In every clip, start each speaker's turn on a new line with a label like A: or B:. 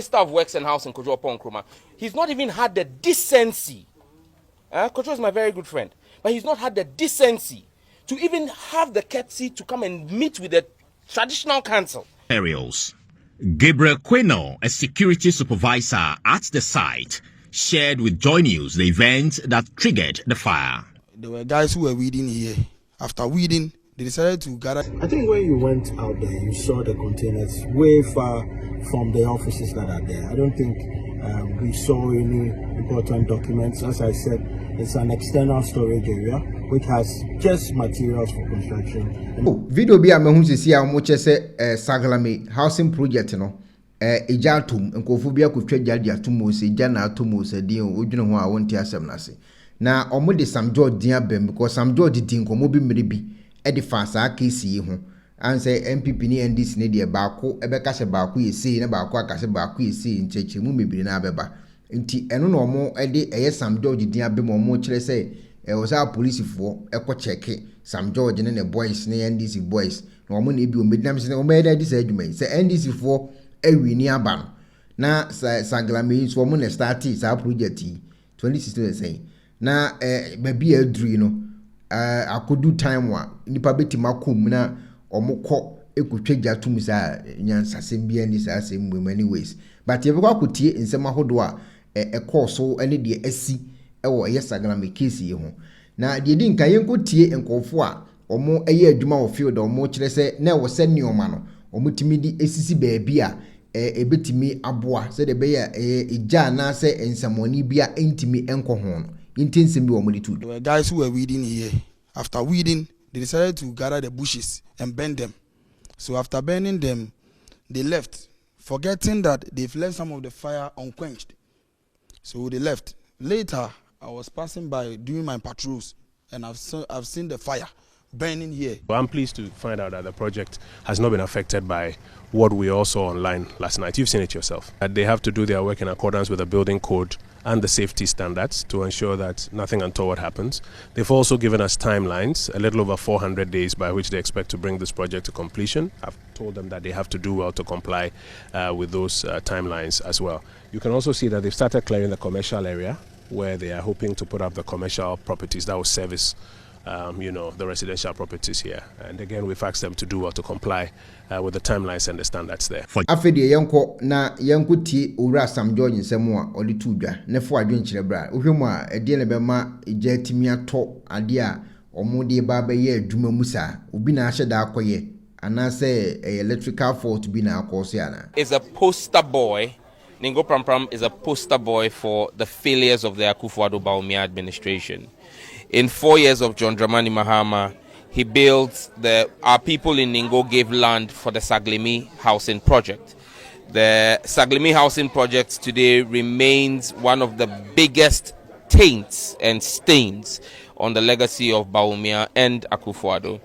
A: Minister of Works and Housing, Kyei-Duah, he's not even had the decency. Kyei-Duah is my very good friend, but he's not had the decency to even have the courtesy to come and meet with the traditional council.
B: Aerials. Gabriel Queno, a security supervisor at the site, shared with Joy News the event that triggered the fire.
C: There were guys who were weeding here. After weeding, they decided to gather.
D: I think when you went out there, you saw the containers way far from the offices that are there. I don't think we saw any important documents. As I said, it's an external storage area which has just materials for construction.
E: Video be a mehu sisi a mo chese Saglemi housing project no eja atom nkofo bia kotwa gyadia atom se eja na atom se din odwene ho a wonti asem na se na omo de Sam George din abem because Sam George din komo bi mmere bi e de fa sa case yi ho an say MPP ni NDC ne de baako ebeka se baako yesi na baako akase baako yesi ncheche mu mebiri na abeba nti eno no omo e de eye Sam George din abem omo kire se was our police for echo check Sam George and the boys near NDC boys. No money be medam say o made this argument. Say NDC for a near ban. Na Saglemi so mo start sa project 2016 say. Na baby a dru no akodu time wa nipa betima kom na omukọ ekotwa gyatum sa nyansasem bia ni sa asem in many ways. But you go akotie nsem ahodo a ekoso ene de asi ewo Saglemi case yi ho na de di nka yenko tie nkofo a omo eye adwuma wo field omo kire se na wo se nioma no omo timi di esisi baabi a ebetimi aboa se de be ya eja na se ensamoni bia entimi enko ho no intensem bi omo di tu.
C: There were guys who were weeding here. After weeding, they decided to gather the bushes and burn them. So after burning them, they left, forgetting that they've left some of the fire unquenched. So they left. Later, I was passing by doing my patrols, and I've seen the fire burning here.
F: Well, I'm pleased to find out that the project has not been affected by what we all saw online last night. You've seen it yourself. That they have to do their work in accordance with the building code and the safety standards to ensure that nothing untoward happens. They've also given us timelines, a little over 400 days by which they expect to bring this project to completion. I've told them that they have to do well to comply with those timelines as well. You can also see that they've started clearing the commercial area, where they are hoping to put up the commercial properties that will service, the residential properties here. And again, we've asked them to do well to comply with the timelines and the standards there.
E: Afedi yenko na yenko ti owura Sam George nsemu a odi tudwa ne fo adwen kire bra ohwemu a ede ne be ma eja timi ato ade a omo de ba ba ye adwuma musa obi na ahye da akoye ana say electrical fault bi na akoso ana.
A: Is a poster boy. Ningo Pram is a poster boy for the failures of the Akufo-Addo administration. In 4 years of John Dramani Mahama, he built our people in Ningo gave land for the Saglemi housing project. The Saglemi housing project today remains one of the biggest taints and stains on the legacy of Bawumia and Akufo-Addo.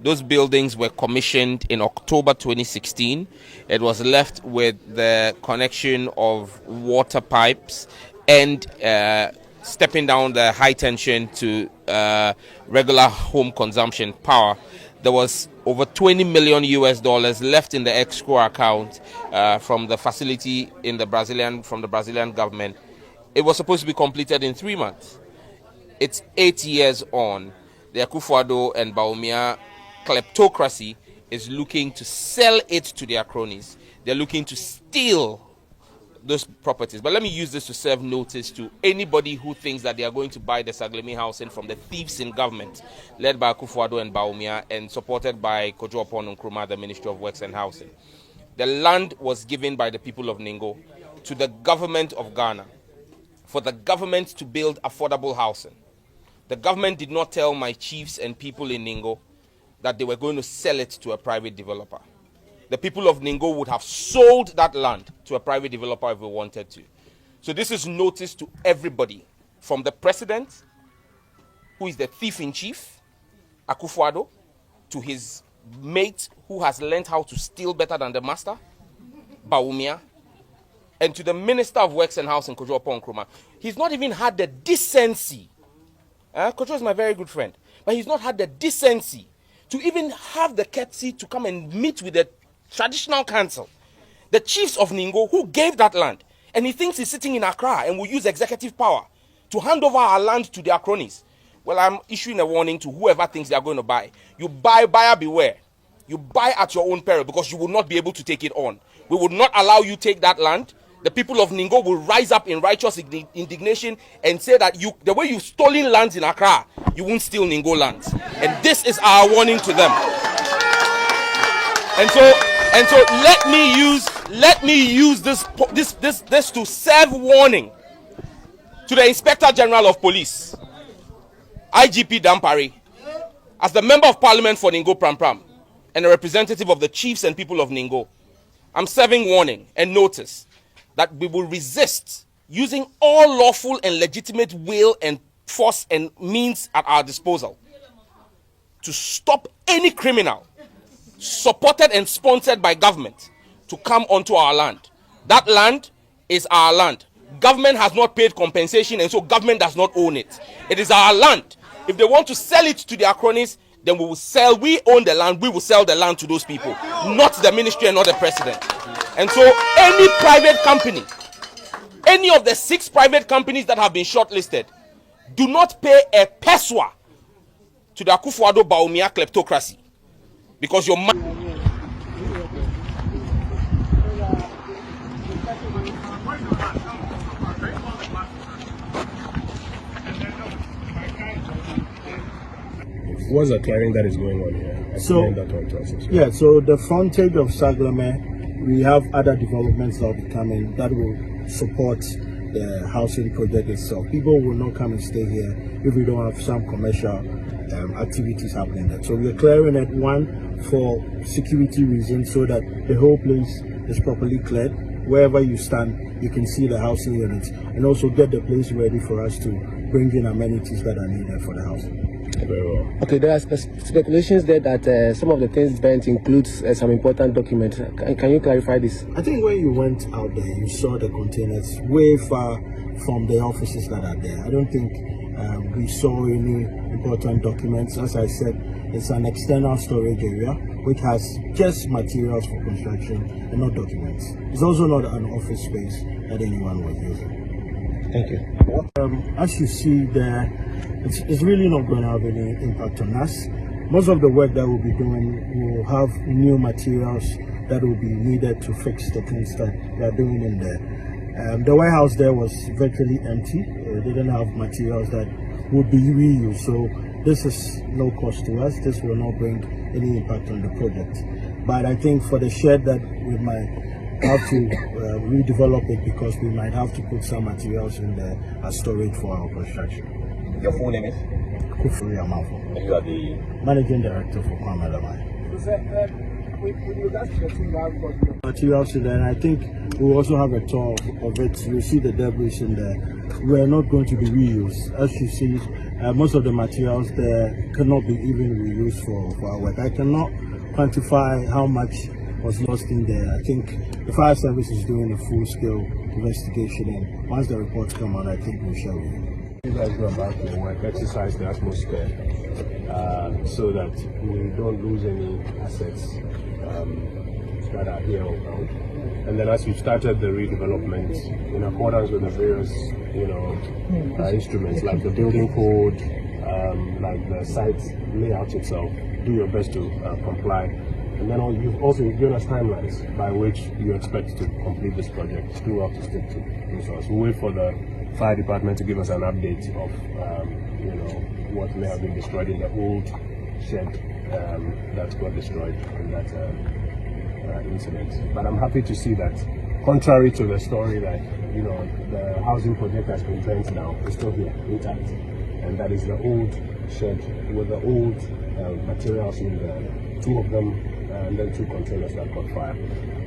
A: Those buildings were commissioned in October 2016. It was left with the connection of water pipes and stepping down the high tension to regular home consumption power. There was over $20 million left in the escrow account from the facility from the Brazilian government. It was supposed to be completed in 3 months. It's 8 years on. The Akufo-Addo and Bawumia kleptocracy is looking to sell it to their cronies. They're looking to steal those properties. But let me use this to serve notice to anybody who thinks that they are going to buy the Saglemi housing from the thieves in government, led by Akufo-Addo and Bawumia and supported by Kyei-Duah, the Ministry of Works and Housing. The land was given by the people of Ningo to the government of Ghana for the government to build affordable housing. The government did not tell my chiefs and people in Ningo that they were going to sell it to a private developer. The people of Ningo would have sold that land to a private developer if they wanted to. So this is notice to everybody, from the president, who is the thief in chief, Akufo-Addo, to his mate who has learned how to steal better than the master, Bawumia, and to the Minister of Works and Housing, Kyei-Duah. He's not even had the decency. Kyei-Duah is my very good friend, but he's not had the decency to even have the courtesy to come and meet with the traditional council. the chiefs of Ningo who gave that land, and he thinks he's sitting in Accra and will use executive power to hand over our land to their cronies. Well, I'm issuing a warning to whoever thinks they are going to buy. You buy, buyer beware. You buy at your own peril because you will not be able to take it on. We will not allow you take that land. The people of Ningo will rise up in righteous indignation and say that the way you've stolen lands in Accra, you won't steal Ningo lands. And this is our warning to them. And so let me use this to serve warning to the Inspector General of Police, IGP Dampari, as the Member of Parliament for Ningo Pram and a representative of the chiefs and people of Ningo. I'm serving warning and notice that we will resist using all lawful and legitimate will and force and means at our disposal to stop any criminal supported and sponsored by government to come onto our land. That land is our land. Government has not paid compensation, and so government does not own it. It is our land. If they want to sell it to their cronies, then we own the land, we will sell the land to those people, not the ministry and not the president. And so any private company, any of the 6 private companies that have been shortlisted, do not pay a peswa to the akufo-addo Bawumia kleptocracy, because your money.
F: What's the clearing that is going on here?
D: So the frontage of Saglemi, we have other developments that will be coming that will support the housing project itself. People will not come and stay here if we don't have some commercial activities happening there. So we are clearing it, one, for security reasons, so that the whole place is properly cleared. Wherever you stand, you can see the housing units, and also get the place ready for us to bring in amenities that are needed for the housing.
F: Very well.
G: Okay, there are speculations there that some of the things burnt includes some important documents. Can you clarify this?
D: I think when you went out there, you saw the containers way far from the offices that are there. I don't think we saw any important documents. As I said, it's an external storage area which has just materials for construction and not documents. It's also not an office space that anyone was using.
G: Thank you.
D: As you see there, it's really not going to have any impact on us. Most of the work that we'll be doing will have new materials that will be needed to fix the things that we are doing in there. The warehouse there was virtually empty. They didn't have materials that would be reused. So this is no cost to us. This will not bring any impact on the project. But I think for the shed that we might have to redevelop it, because we might have to put some materials in there as storage for our construction.
H: Your full name is?
D: Akufo-Addo.
H: You are the
D: Managing Director for Kwame. Materials in there, and I think we'll also have a tour of it. You'll see the debris in there. We're not going to be reused. As you see, most of the materials there cannot be even reused for our work. I cannot quantify how much was lost in there. I think the fire service is doing a full-scale investigation, and once the reports come out, I think we'll share with you.
F: You guys go about your work, exercise the atmosphere so that we don't lose any assets that are here around. And then as we started the redevelopment in accordance with the various, instruments like the building code, like the site layout itself, do your best to comply. And then you've also given us timelines by which you expect to complete this project. Still have to stick to. So we'll wait for the fire department to give us an update of what may have been destroyed in the old shed that got destroyed in that incident. But I'm happy to see that, contrary to the story that the housing project has been burnt now, it's still here intact, and that is the old shed with the old materials in there, 2 of them, and then 2 containers that caught fire.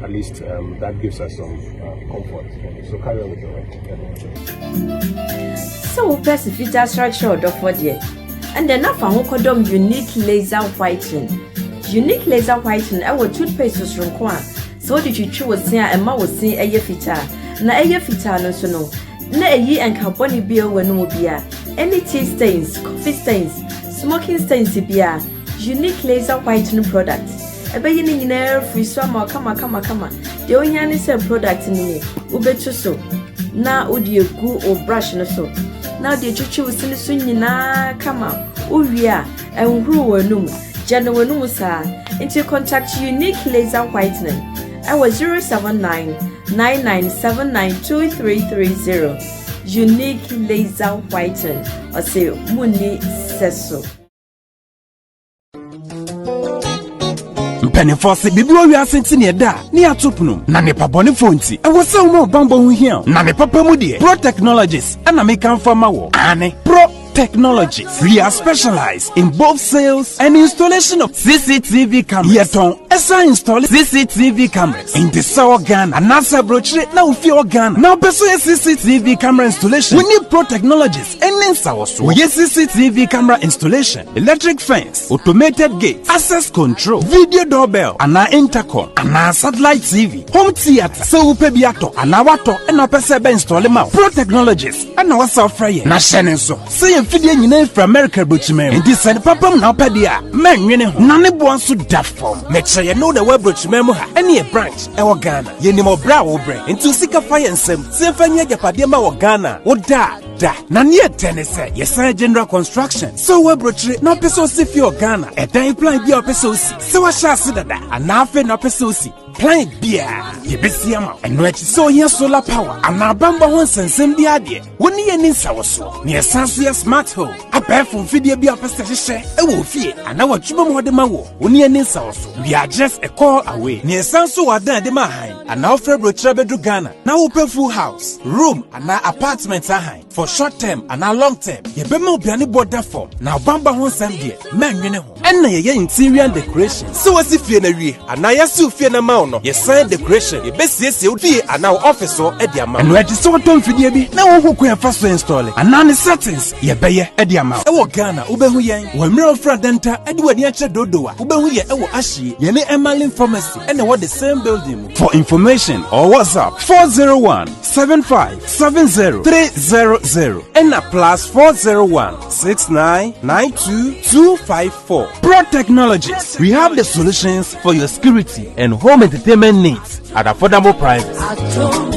F: At least that gives us some comfort. So carry on with the work.
I: So press if you just right short of what yet. And then I found unique laser whitening. Unique laser whitening, I will toothpaste was from Kwan. So did you choose saying and ma was saying a year fitter. Na a year fitter no so no. Na a year and carbonic beer when no beer. Any tea stains, coffee stains, smoking stains beer. Unique laser whitening product. Ebe yini nyinaa free swama kama The only say product ni ubetu so na odi egu o brush no so na de chuchu usini so nyina kama uwia enhuru wanum jeno wanum sa into contact Unique Laser Whitening I was 079-9979-2330 Unique Laser Whitening or say muni seso
H: Penifose bibiro wi asenti ne da ne atopno na ne pabone fonti e wo se wo bambo hu hia na ne papa mu de Pro Technologies ana me kan fama wo ane Pro Technologies. We are specialized in both sales and installation of CCTV cameras. Yeton esa install CCTV cameras in the Sour Ghana and NASA brochure na ufi Ghana. Now person CCTV camera installation. We need Pro Technologies and Ninsa we CCTV camera installation, electric fence, automated gate, access control, video doorbell, and intercom, and satellite TV, home theater. So upe biato and wato and na person be install them out. Pro Technologies and our software na shenenso. So fidie nyina from America brochimem enti send papam na opedia manwene ho na ne bo anso da form me cheye no the web brochimem ha ene e branch e wo Ghana ye ni mo bra wo bre enti sika fa yensem se fa nya japade ma wo Ghana wo da na ne tenese yes general construction so web brochire na peso si fi Ghana e dan plan bi o peso si se wa sha se dada ana afa na peso si plan bia ye besia ma eno achi so yen solar power ana bamba ho sensem bi ade woni ye ni nsa wo so ne sanso ye smart home abefo fidie bi apese hye e wo fie ana watwuma mo de ma wo woni ye ni nsa wo so we are just a call away ne sanso wadan de ma han ana ofre brochire bedu Ghana na wo pe full house room ana apartment ahan for short term ana long term ye be ma obiane border form na bamba ho nsem de manwene ho enna ye interior decoration so wasi fie na wie ana yesu fie na ma no ye sign decoration ye besiesie odi ana office so e di ama no edi so to mfidie bi na wo hokun ya fa so install ana ne settings ye beye e di ama e wo Ghana ubehu yen wo mre ofra denta edi wani ache dodowa ubehu ye e wo ahie ye ne Emerlin Pharmacy and what the same building. For information or WhatsApp 401-7570-300 and a plus 401-6992-254. Pro Technologies. We have the solutions for your security and home entertainment needs at affordable prices.